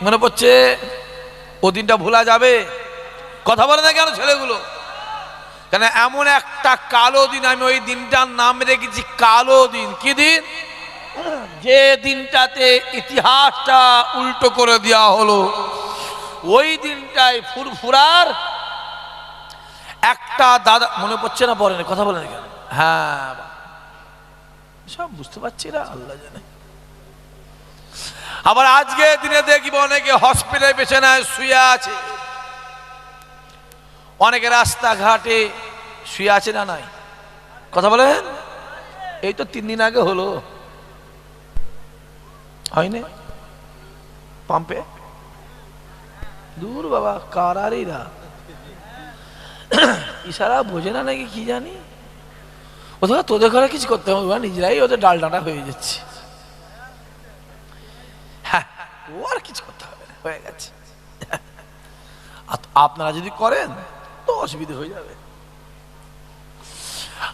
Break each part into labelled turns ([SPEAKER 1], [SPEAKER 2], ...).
[SPEAKER 1] মনে পড়ছে? ও দিনটা ভোলা যাবে? কথা বলে না কেন ছেলেগুলো? কেন এমন একটা কালো দিন, আমি ওই দিনটার নাম রেখেছি কালো দিন। কি দিন? যে দিনটাতে ইতিহাসটা উল্টো করে দেওয়া হলো। ওই দিনটায় ফুরফুরার একটা দাদা, মনে পড়ছে না? পড়েন, কথা বলেন কেন? হ্যাঁ, সব বুঝতে পারছি না, আল্লাহ জানে। আবার আজকে দিনে দেখব অনেকে হসপিটালে বিছানায় শুয়ে আছে, অনেকে রাস্তাঘাটে শুয়ে আছে না নাই? কথা বলেন। এই তো 3 দিন আগে হলো, হয়নি? পাম্পে দূর বাবা, কারারিরা ইশারা বোঝে না নাকি কি জানি। ওদের তোদের ঘরে কিছু করতে হবে, নিজেরাই ওদের ডাল ডাঁটা হয়ে যাচ্ছে। হ্যাঁ, ও আর কিছু করতে হবে না, হয়ে গেছে। আপনারা যদি করেন তো অসুবিধা হয়ে যাবে।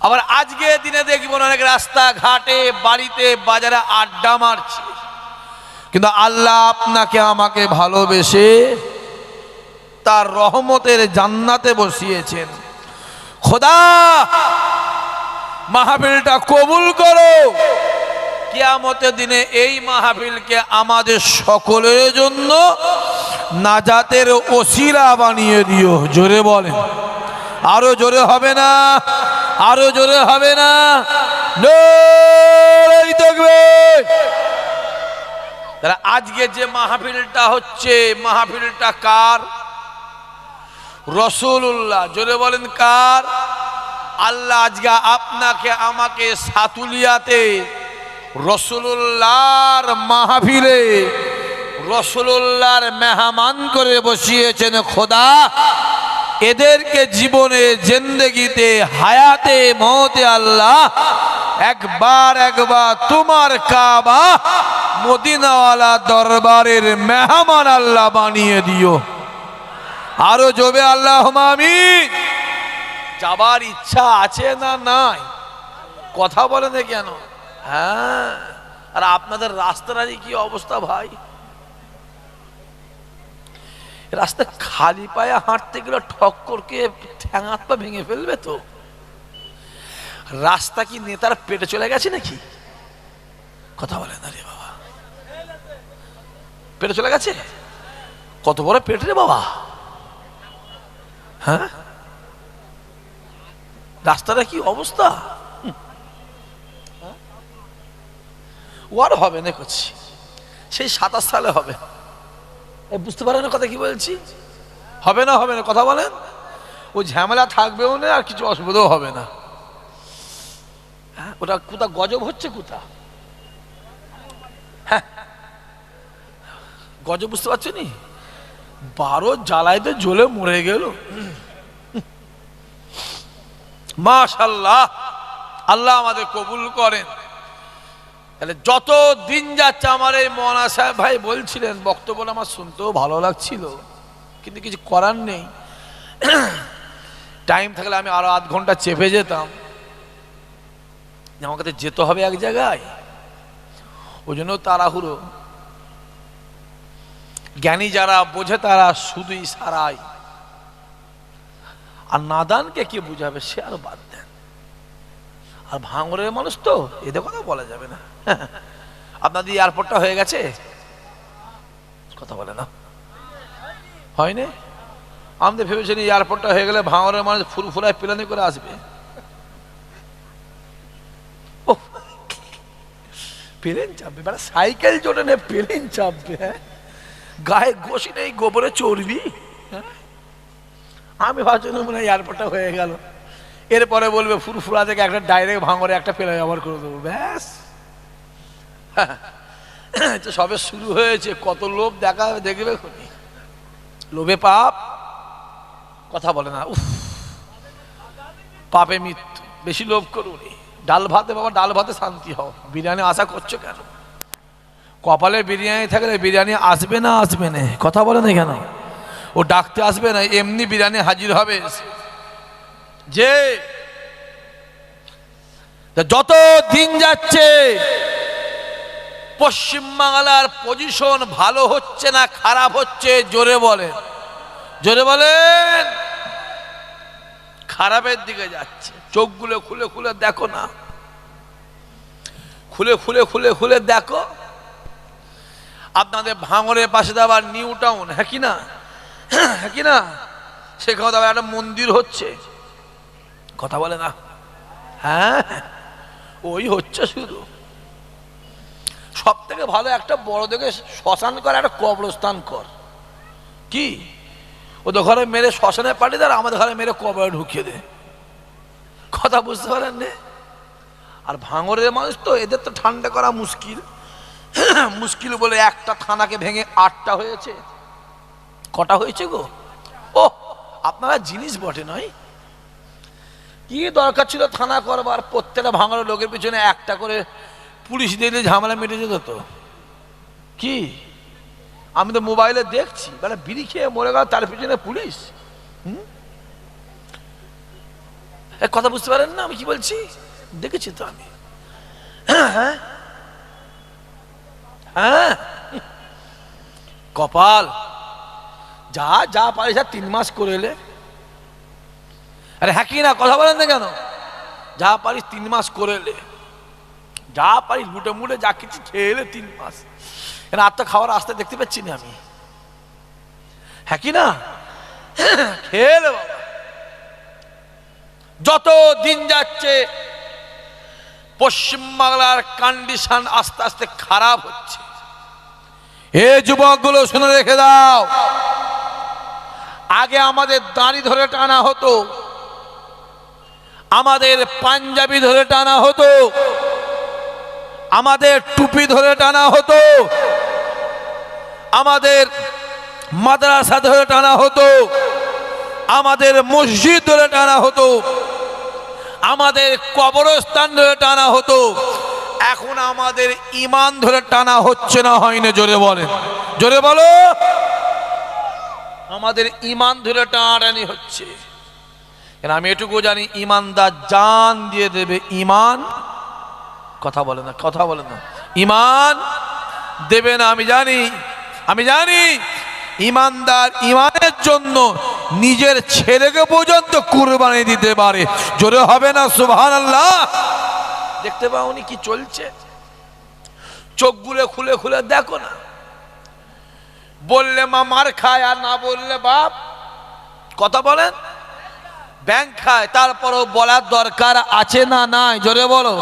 [SPEAKER 1] আবার আজকে দিনে দেখব অনেক রাস্তা ঘাটে, বাড়িতে, বাজারে আড্ডা মারছে, কিন্তু আল্লাহ আপনাকে আমাকে ভালোবেসে তার রহমতের জান্নাতে বসিয়েছেন। খোদা মাহফিলটা কবুল করো, কিয়ামতের দিনে এই মাহফিলকে আমাদের সকলের জন্য নাজাতের ওসিলা বানিয়ে দিও। জোরে বলেন, আরো জোরে হবে না? আরো জোরে হবে না? নারে তাকবীর। তাহলে আজকে যে মাহফিলটা হচ্ছে, মাহফিলটা কার? রাসূলুল্লাহ। জোরে বলেন কার? আল্লাহ আজকে আপনাকে আমাকে সাতুলিয়াতে রাসূলুল্লাহর মাহফিলে রাসূলুল্লাহর মেহমান করে বসিয়েছেন। খোদা এদেরকে জীবনে, জিন্দেগিতে, হায়াতে, মওতে আল্লাহ একবার তোমার কাবা মদিনাওয়ালা দরবারের মেহমান আল্লাহ বানিয়ে দিও। আরো জোরে আল্লাহুম্মা আমিন। যাবার ইচ্ছা আছে না নাই? কথা বলে না কেন? হ্যাঁ, আর আপনাদের রাস্তার কি অবস্থা ভাই? রাস্তা খালি পায়ে হাঁটতে গেলে ঠক করকে ঠ্যাং হাত পা ভেঙে ফেলবে তো। রাস্তা কি নেতার পেটে চলে গেছে নাকি? কথা বলে না রে বাবা, পেটে চলে গেছে? কত বড় পেট রে বাবা! হ্যাঁ, রাস্তাটা কি অবস্থা? ওয়ার হবে না করছি, সেই 27 সালে হবে। বুঝতে পারেন না কথা কি বলছি? হবে না, হবে না, কথা বলেন। ও ঝামেলা থাকবেও না, আর কিছু অসুবিধাও হবে না। ওটা কোথা গজব হচ্ছে, কোথা? হ্যাঁ, গজব বুঝতে পারছো নি? 12 জ্বালাইতে জ্বলে মরে গেল। মাশাআল্লাহ, আল্লাহ আমাদের কবুল করেন। তাহলে যত দিন যাচ্ছে, আমার এই মৌলানা সাহেব ভাই বলছিলেন, বক্তব্য আমার শুনতেও ভালো লাগছিল, কিন্তু কিছু করার নেই। টাইম থাকলে আমি আরো আধ ঘন্টা চেপে যেতাম, আমাকে তো যেতে হবে এক জায়গায়, ওই জন্য তাড়াহুড়ো। জ্ঞানী যারা বোঝে তারা শুধু ইশারায়, আর নাদানকে কে বুঝাবে সে আর বাদ দেন। আর ভাঙরের মানুষ তো, এদের কথা বলা যাবে না। আপনাদের এয়ারপোর্টটা হয়ে গেছে? কথা বলে না, হয়নি? আমাদের ভেবেছেন এয়ারপোর্টটা হয়ে গেলে ভাঙরের মানুষ ফুরফুরায় প্লেনে করে আসবে। প্লেন চাপবে, মানে সাইকেল চড়ে নে প্লেন চাপবে। হ্যাঁ, গায়ে গোশি নেই, গোবরে চড়বি। আমি ভাবছিলাম মনে হয় এয়ারপোর্টটা হয়ে গেল, এরপরে বলবে ফুরফুরা থেকে একটা ডাইরেক্ট ভাঙরে একটা প্লেন ব্যবহার করে দেবো, ব্যাস। সবে শুরু হয়েছে, কত লোভ দেখবে খুনি, লোভে পাপ। কথা বলে না, উফ, পাপে মৃত্যু। বেশি লোভ করুনি। ডাল ভাতে বাবা, ডাল ভাতে শান্তি হও। বিরিয়ানি আশা করছো কেন? কপালে বিরিয়ানি থাকলে বিরিয়ানি আসবে না? আসবে না, কথা বলে না কেন? ও ডাকতে আসবে না, এমনি বিরিয়ানি হাজির হবে। যে যত দিন যাচ্ছে পশ্চিমবাংলার পজিশন ভালো হচ্ছে না খারাপ হচ্ছে? জোরে বলেন, জোরে বলেন। খারাপের দিকে যাচ্ছে। চোখগুলো খুলে খুলে দেখো না, খুলে খুলে খুলে খুলে দেখো। আপনাদের ভাঙড়ের পাশে আবার নিউ টাউন, হ্যাঁ কি না, হ্যাঁ কি না, সেখানে আবার একটা মন্দির হচ্ছে, কথা বলে না? হ্যাঁ, ওই হচ্ছে। শুধু সব থেকে ভালো একটা বড় দেখে শ্মশান কর, একটা কবরস্থান কর। কি ওদের ঘরে মেরে শ্মশানে পাঠিয়ে দেয়, আমাদের ঘরে মেরে কবরে ঢুকিয়ে দে। কথা বুঝতে পারেন না? আর ভাঙরের মানুষ তো, এদের তো ঠান্ডা করা মুশকিল। মুশকিল বলে একটা থানাকে ভেঙে 8টা হয়েছে। কটা হয়েছে গো? ও, আপনারা জিনিস বটে নয়। কি দরকার ছিল থানা করবার? প্রত্যেকটা ভাঙরের লোকের পিছনে একটা করে পুলিশ দিয়ে দিয়ে ঝামেলা মিটে যেত তো। কি আমি তো মোবাইলে দেখছি, মানে বিড়ি খেয়ে মরে গেল, তার পিছনে পুলিশ। কথা বুঝতে পারেন না আমি কি বলছি? দেখেছি তো আমি। হ্যাঁ হ্যাঁ, কপাল। যা যা পারিস 3 মাস করে এলে। আরে হ্যাঁ কি না, কথা বলেন না কেন? যা পারিস 3 মাস করে এলে, যা পারিস লুটে মুটে যা কিছু খেয়ে এলে 3 মাস। আর তো খাওয়ার রাস্তায় দেখতে পাচ্ছি না আমি, হ্যাঁ কি না? খেয়ে এলে বাবা। যত দিন যাচ্ছে পশ্চিমবাংলার কন্ডিশন আস্তে আস্তে খারাপ হচ্ছে। এ যুবকগুলো শুনে রেখে দাও, আগে আমাদের দাড়ি ধরে টানা হতো, আমাদের পাঞ্জাবি ধরে টানা হতো, আমাদের টুপি ধরে টানা হতো, আমাদের মাদ্রাসা ধরে টানা হতো, আমাদের মসজিদ ধরে টানা হতো, আমাদের কবরস্থান ধরে টানা হতো। এখন আমাদের ঈমান ধরে টানা হচ্ছে না, হয় না? জোরে বলেন, জোরে বলো। আমাদের ঈমান ধরে টানাটানি হচ্ছে। আমি এটুকু জানি, ঈমানদার জান দিয়ে দেবে। ঈমান, কথা বলে না, কথা বলে না, ঈমান দেবে না। আমি জানি, আমি জানি ঈমানদার ঈমানের জন্য নিজের ছেলেকে পর্যন্ত কুরবানি দিতে পারে। জোরে হবে না সুবহানাল্লাহ? দেখতে পাওনি কি চলছে? চোখগুলো খুলে খুলে দেখো না। বললে মা মার খায়, আর না বললে বাপ, কথা বলেন, ব্যাংক খায়। তারপরও বলার দরকার আছে না নাই? জোরে বলো,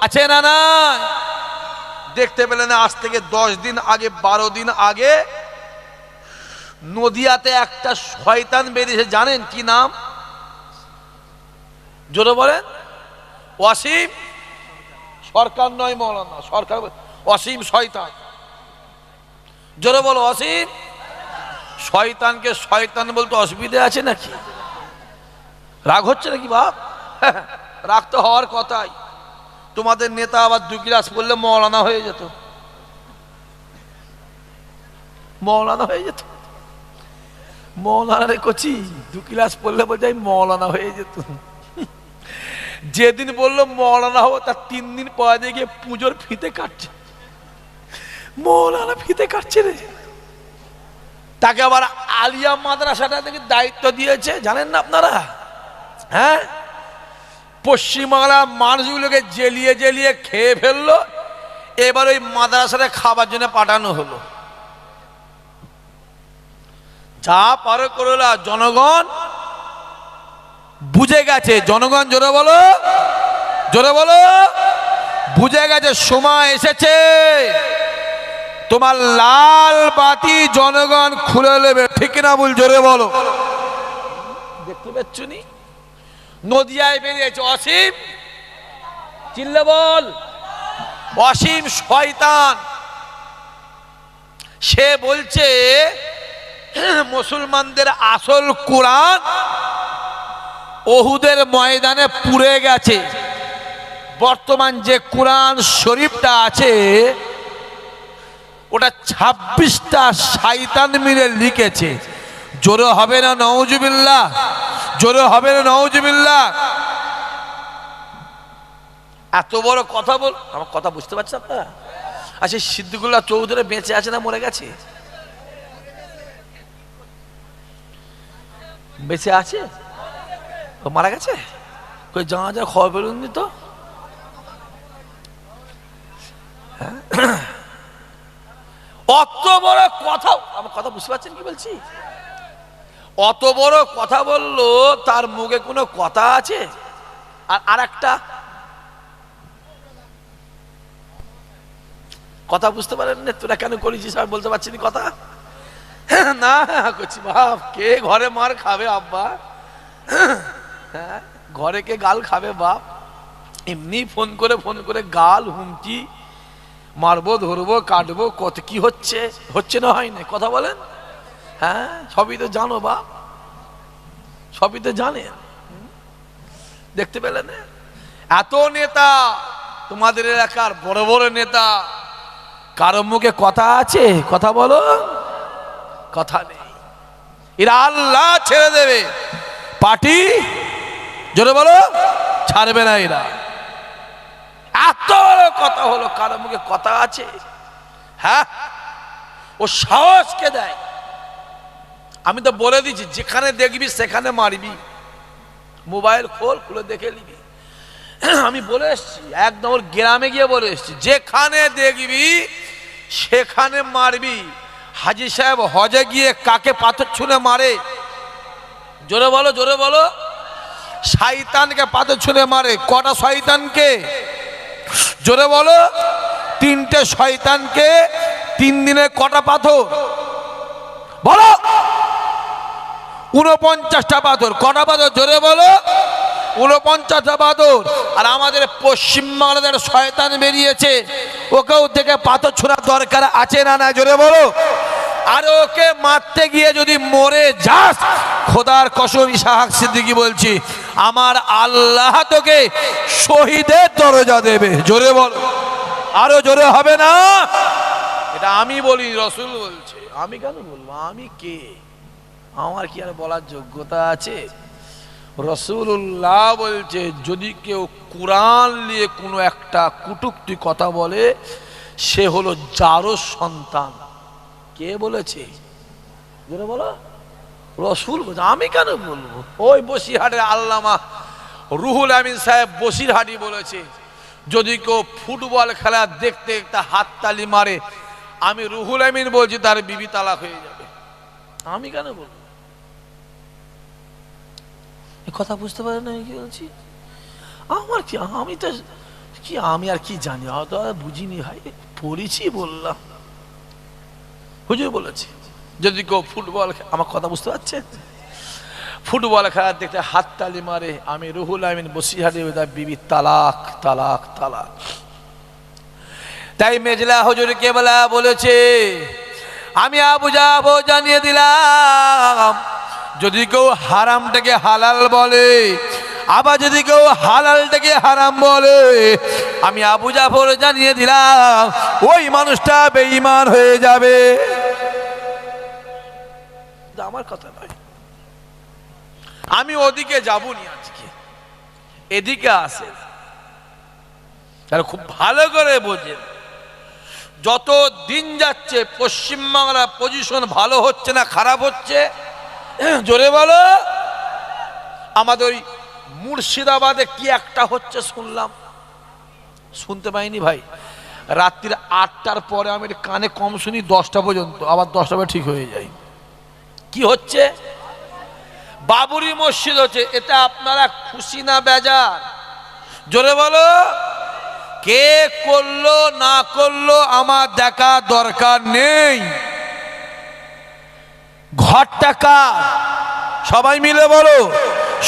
[SPEAKER 1] আছে না নাই? দেখতে পেলে না? আজ থেকে 10 দিন আগে, 12 দিন আগে নদিয়াতে একটা শয়তান বেরিয়েছে, জানেন কি নাম? জোরে বলেন। অসীম সরকার নয়, মৌলানা সরকার, অসীম শয়তান। জোরে বলো, অসীম শয়তানকে শয়তান বলতে অসুবিধা আছে নাকি? রাগ হচ্ছে নাকি বাপ? রাগ তো হওয়ার কথাই। তোমাদের নেতা আবার 2 ক্লাস পড়লে মৌলানা হয়ে যেত, মৌলানা হয়ে যেত। মৌলানা রে কচি 2 ক্লাস পড়লে বলছে মৌলানা হয়ে যেত। যেদিন বললো মৌলানা হবো, তার 3 দিন পরে গিয়ে পুজোর ফিতে কাটছে। মৌলানা ফিতে কাটছে রে। তাকে আবার আলিয়া মাদ্রাসাটা থেকে দায়িত্ব দিয়েছে, জানেন না আপনারা? হ্যাঁ, পশ্চিমবাংলার মানুষগুলোকে জেলিয়ে জেলিয়ে খেয়ে ফেললো। এবার ওই মাদ্রাসাটা খাবার জন্য পাঠানো হলো। যা পারো করলা, জনগণ বুঝে গেছে। জনগণ জোরে বলো, জোরে বলো, বুঝে গেছে। সময় এসেছে তোমার লাল বাতি জনগণ খুলে নেবে, ঠিক না ভুল? জোরে বলো। দেখতে পাচ্ছ নি নদিয়ায় বেরিয়েছে অসীম, চিল্লে বল, অসীম শয়তান। সে বলছে মুসলমানদের আসল কোরআন ওহুদের ময়দানে পুড়ে গেছে। বর্তমান যে কোরআন শরীফটা আছে ওটা 26টা শয়তান মিলে লিখেছে। জোরে হবে না নাউজুবিল্লাহ? জোরে হবে না নাউজুবিল্লাহ? এত বড় কথা বল, আমার কথা বুঝতে পারছেন আপনারা? আচ্ছা, সিদ্দিকুল্লাহ চৌধুরী বেঁচে আছে না মরে গেছে? বেঁচে আছে? ও মারা গেছে? কই যা খবর পেলুননি তো। অত বড় কথা, আমার কথা বুঝতে পারছেন কি বলছি? অত বড় কথা বললো, তার মুখে কোনো কথা আছে? আর একটা কথা বুঝতে পারেন না, তোরা কেন করেছিস আমি বলতে পারছি না কথা। না করছি বাপ, কে ঘরে মার খাবে আব্বা? হ্যাঁ, ঘরে কে গাল খাবে বাপ? এমনি ফোন করে গাল হুমকি, মারবো ধরবো কাটবো, কত কি হচ্ছে হচ্ছে না হয় না, কথা বলেন। হ্যাঁ, সবই তো জানো বাপ, সবই তো জানেন, দেখতে পেলেন। এত নেতা তোমাদের এলাকার বড় বড় নেতা, কারো মুখে কথা আছে? কথা বলো, কথা নেই। এরা আল্লাহ ছেড়ে দেবে, পার্টি জোরে বলো ছাড়বে না। এরা এত বড় কথা হলো, কারো মুখে কথা আছে? হ্যাঁ, ও সাহসকে দেয়। আমি তো বলে দিচ্ছি, যেখানে দেখবি সেখানে মারবি, মোবাইল খোল, খুলে দেখে নিবি। আমি বলে এসছি, একদম ওর গ্রামে গিয়ে বলে এসছি, যেখানে দেখবি সেখানে মারবি। হাজি সাহেব হজে গিয়ে কাকে পাথর ছুঁড়ে মারে? জোরে বলো, জোরে বলো। শয়তানকে পাথর ছুঁড়ে মারে। কটা শয়তানকে? জোরে বলো। 3টে শয়তানকে 3 দিনে কটা পাথর বলো? 49টা পাথর। কটা পাথর? জোরে বলো। 49টা পাথর। আর আমাদের পশ্চিমবাংলার শয়তান বেরিয়েছে, ওকেও থেকে পাথর ছোড়ার দরকার আছে না না? জোরে বলো। আর ওকে মারতে গিয়ে যদি মরে যাস, খোদার কসম ইসহাক সিদ্দিকী বলছি, আমার আল্লাহ তোকে শহীদের দরজা দেবে। জোরে বলো, আরো জোরে হবে না? এটা আমি বলি, রসুল বলছে। আমি কেন বলবো? আমি কে? আমার কি আর বলার যোগ্যতা আছে? রসুল্লাহ বলছে, যদি কেউ কোরআন নিয়ে কোনো একটা কটূক্তি কথা বলে, সে হলো জারজ সন্তান। কে বলেছে? বলো। রসুল বলছে। আমি কেন বলবো? ওই বসিরহাটের আল্লামা রুহুল আমিন সাহেব বসিরহাটি বলেছে, যদি কেউ ফুটবল খেলা দেখতে দেখতে হাততালি মারে, আমি রুহুল আমিন বলছি তার বিবি তালাক হয়ে যাবে। আমি কেন বলবো? কথা বুঝতে পারেন না কি বলছি? আমার কি, আমি তো কি, আমি আর কি জানি, হয়তো বুঝিনি ভাই, পড়েছি বললাম। হুজুর বলেছে, যদি কেউ ফুটবল, আমার কথা বুঝতে পারছেন, ফুটবল খেলা দেখতে হাততালি মারে, আমি রুহুল আমিন বসিরহাটি বিবি তালাক তালাক তালাক। তাই মেজলা হুজুর কেবলা বলেছে, আমি আবু জাফর জানিয়ে দিলাম, যদি কেউ হারামটাকে হালাল বলে, আবার যদি কেউ হালালটাকে হারাম বলে, আমি আবু জাফর জানিয়ে দিলাম, ওই মানুষটা বেঈমান হয়ে যাবে। আমার কথা নয়, আমি ওদিকে যাবনি, আজকে এদিকে আসে। তাহলে খুব ভালো করে বোঝেন, যত দিন যাচ্ছে পশ্চিমবাংলার পজিশন ভালো হচ্ছে না খারাপ হচ্ছে? জোরে বলো। আমাদের ওই মুর্শিদাবাদে কি একটা হচ্ছে শুনলাম, শুনতে পাইনি ভাই, রাত্রির 8টার পরে আমি কানে কম শুনি, 10টা পর্যন্ত, আবার 10টা পরে ঠিক হয়ে যায়। কি হচ্ছে? বাবরি মসজিদ হচ্ছে। এটা আপনারা খুশি না বেজার? জোরে বলো। কে করলো না করলো আমার দেখা দরকার নেই, ঘরটা কার? সবাই মিলে বলো।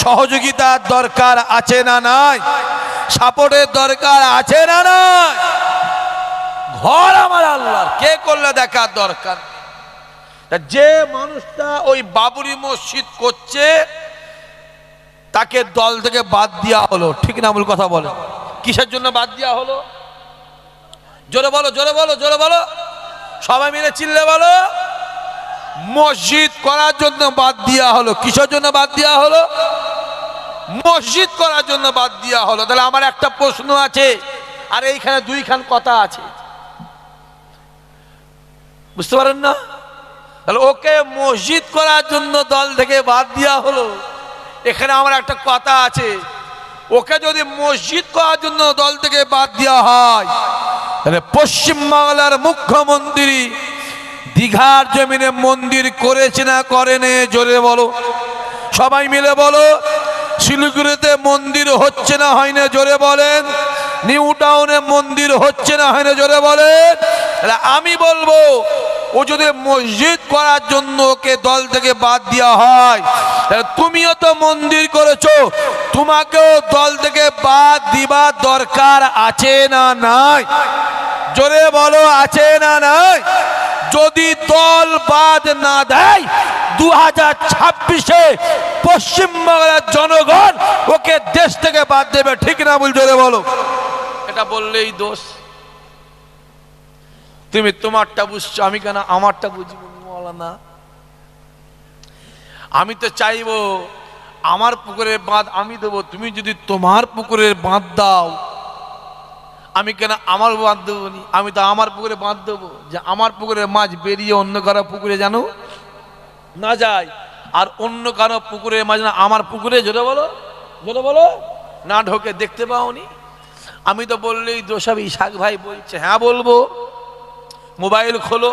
[SPEAKER 1] সহযোগিতার দরকার আছে না নাই? সাপোর্টের দরকার আছে না নাই? ঘর আমার আল্লাহর, কে করলে দেখার দরকার। যে মানুষটা ওই বাবরি মসজিদ করছে, তাকে দল থেকে বাদ দেওয়া হলো, ঠিক না? ভুল কথা বলে। কিসের জন্য বাদ দেওয়া হলো? জোরে বলো, জোরে বলো, জোরে বলো, সবাই মিলে চিল্লে বলো। মসজিদ করার জন্য বাদ দেওয়া হলো। কিসের জন্য বাদ দেওয়া হলো? মসজিদ করার জন্য বাদ দেওয়া হলো। তাহলে আমার একটা প্রশ্ন আছে, আর এইখানে 2খান কথা আছে। বুঝতে পারেন না? তাহলে ওকে মসজিদ করার জন্য দল থেকে বাদ দেওয়া হলো। এখানে আমার একটা কথা আছে, ওকে যদি মসজিদ করার জন্য দল থেকে বাদ দেওয়া হয়, তাহলে পশ্চিমবাংলার মুখ্যমন্ত্রী দীঘার জমিনে মন্দির করেছে না করেনি? জোরে বলো, সবাই মিলে বলো। শিলিগুড়িতে মন্দির হচ্ছে না হয় না? জোরে বলেন। নিউ টাউনে মন্দির হচ্ছে না হয় না? জোরে বলেন। তাহলে আমি বলবো, ও যদি মসজিদ করার জন্য ওকে দল থেকে বাদ দেওয়া হয়, তাহলে তুমিও তো মন্দির করেছো, তোমাকেও দল থেকে বাদ দিবার দরকার আছে না নাই? জোরে বলো, আছে না নাই? যদি দল বাদ না দেয়, 2026-এ পশ্চিমবাংলার জনগণ ওকে দেশ থেকে বাদ দেবে, ঠিক না বল? জোরে বলো। এটা বললেই দোষ। তুমি তোমারটা বুঝছো, আমি কেন আমারটা বুঝবো না? আমি তো চাইবো আমার পুকুরের বাঁধ আমি দেবো, তুমি যদি তোমার পুকুরের বাঁধ দাও, আমি কেন আমার বাঁধ দেবো নি? আমি তো আমার পুকুরে বাঁধ দেবো, যে আমার পুকুরের মাছ বেরিয়ে অন্য কারো পুকুরে জানো না যায়, আর অন্য কারো পুকুরের মাছ না আমার পুকুরে, জোরে বলো, জোরে বলো, না ঢোকে। দেখতে পাওনি? আমি তো বললেই দোষ হবে। ইসাক ভাই বলছে, হ্যাঁ বলবো। মোবাইল খোলো,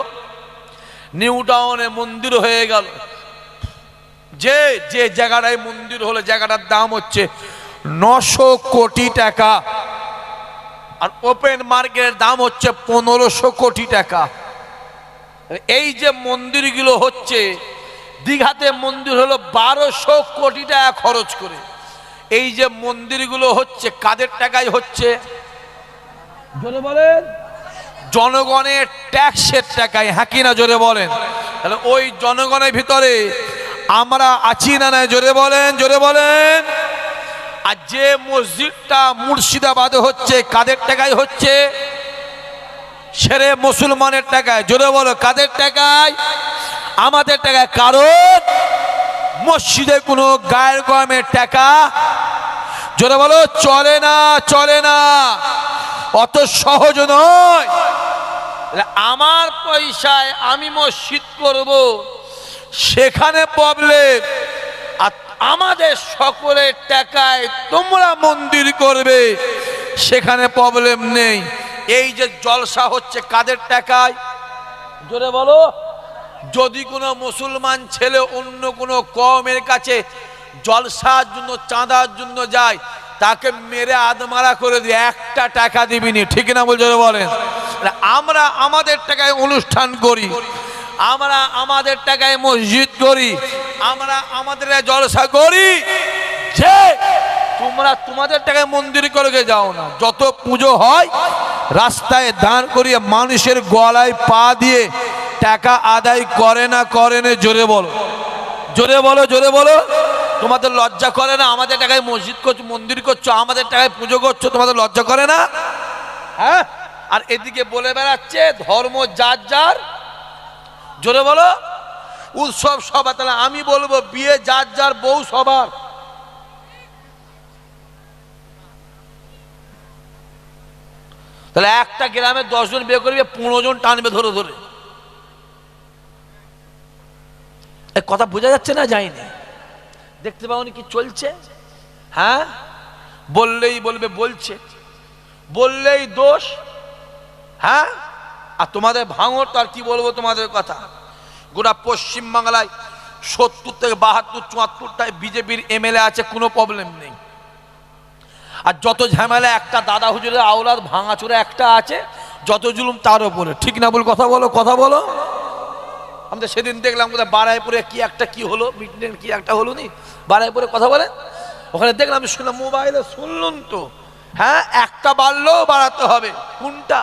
[SPEAKER 1] নিউ টাউনে মন্দির হয়ে গেল। যে যে জায়গাটায় মন্দির হলো, জায়গাটার দাম হচ্ছে 900 কোটি টাকা, আর ওপেন মার্কেটের দাম হচ্ছে 1500 কোটি টাকা। এই যে মন্দিরগুলো হচ্ছে, দীঘাতে মন্দির হলো 1200 কোটি টাকা খরচ করে। এই যে মন্দিরগুলো হচ্ছে কাদের টাকায় হচ্ছে? জোরে বলেন। জনগণের ট্যাক্সের টাকায়, হ্যাঁ কি না? জোরে বলেন। তাহলে ওই জনগণের ভিতরে আমরা আছি না নাই? জোরে বলেন, জোরে বলেন। আর যে মসজিদটা মুর্শিদাবাদে হচ্ছে, কাদের টাকায় হচ্ছে? সেরে মুসলমানের টাকায়। জোরে বলো, কাদের টাকায়? আমাদের টাকায়। কারণ মসজিদে কোনো গায়ের গমের টাকা, জোরে বলো, চলে না, চলে না, অত সহজ নয়। আমার পয়সায় আমি মসজিদ করব, সেখানে প্রবলেম। আর আমাদের সকলের টাকায় তোমরা মন্দির করবে, সেখানে প্রবলেম নেই। এই যে জলসা হচ্ছে কাদের টাকায়? জোরে বলো। যদি কোনো মুসলমান ছেলে অন্য কোনো কওমের কাছে জলসার জন্য, চাঁদার জন্য যায়, তাকে মেরে আদমারা করে দিয়ে একটা টাকা দিবিনি, ঠিক না বল? জোরে বলেন। আমরা আমাদের টাকায় অনুষ্ঠান করি, আমরা আমাদের টাকায় মসজিদ করি, আমরা আমাদের জলসা করি। যে তোমরা তোমাদের টাকায় মন্দির করে যাও না। যত পুজো হয় রাস্তায় দাঁড় করিয়ে মানুষের গলায় পা দিয়ে টাকা আদায় করে না, করে না? জোরে বলো, জোরে বলো, জোরে বলো। তোমাদের লজ্জা করে না? আমাদের টাকায় মসজিদ করছো, মন্দির করছো, আমাদের টাকায় পুজো করছো, তোমাদের লজ্জা করে না? হ্যাঁ। আর এদিকে বলে বেড়াচ্ছে ধর্ম যার যার, জোরে বলো, উৎসব সবার। তাহলে আমি বলবো বিয়ে যার যার, বউ সবার। তাহলে একটা গ্রামে 10 জন বিয়ে করবে, 15 জন টানবে ধরে ধরে। কথা বোঝা যাচ্ছে না? যায়নি? দেখতে পাওনি কি চলছে? হ্যাঁ, বললেই বলবে বলছে, বললেই দোষ। হ্যাঁ, আর তোমাদের ভাঙর তো আর কি বলবো তোমাদের কথা। গোটা পশ্চিম বাংলায় 70 থেকে 72, 74টায় বিজেপির এমএলএ আছে, কোনো প্রবলেম নেই। আর যত ঝামেলা, একটা দাদা হুজুরের আওলাদ ভাঙাচোরা একটা আছে, যত জুলুম তার উপরে, ঠিক না বল? কথা বলো, কথা বলো। আমরা সেদিন দেখলাম কোথায় বারাইপুরে কি একটা কি হলো, মিটিং কি একটা হলো নি বারাইপুরে, কথা বলে ওখানে দেখলাম, আমি শুনলাম মোবাইলে, শুনলাম তো। হ্যাঁ, একটা বাড়লেও বাড়াতে হবে, কোনটা?